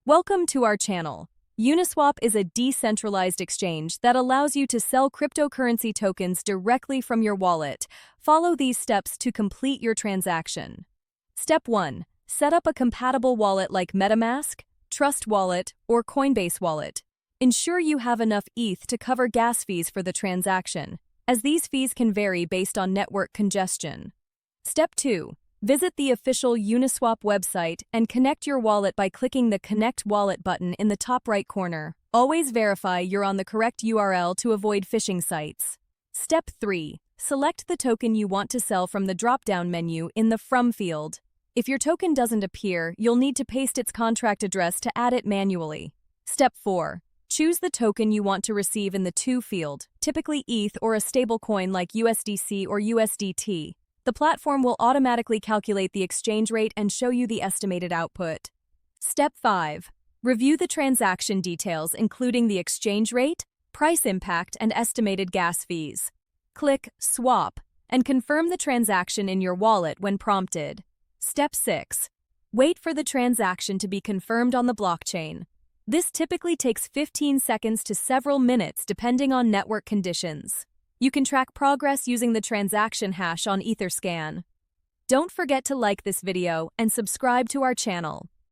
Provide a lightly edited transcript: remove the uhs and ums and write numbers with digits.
Welcome to our channel. Uniswap is a decentralized exchange that allows you to sell cryptocurrency tokens directly from your wallet. Follow these steps to complete your transaction. Step 1. Set up a compatible wallet like MetaMask, Trust Wallet, or Coinbase Wallet. Ensure you have enough ETH to cover gas fees for the transaction, as these fees can vary based on network congestion. Step 2. Visit the official Uniswap website and connect your wallet by clicking the Connect Wallet button in the top right corner. Always verify you're on the correct URL to avoid phishing sites. Step 3. Select the token you want to sell from the drop-down menu in the From field. If your token doesn't appear, you'll need to paste its contract address to add it manually. Step 4. Choose the token you want to receive in the To field, typically ETH or a stablecoin like USDC or USDT. The platform will automatically calculate the exchange rate and show you the estimated output. Step 5. Review the transaction details including the exchange rate, price impact, and estimated gas fees. Click Swap and confirm the transaction in your wallet when prompted. Step 6. Wait for the transaction to be confirmed on the blockchain. This typically takes 15 seconds to several minutes depending on network conditions. You can track progress using the transaction hash on Etherscan. Don't forget to like this video and subscribe to our channel.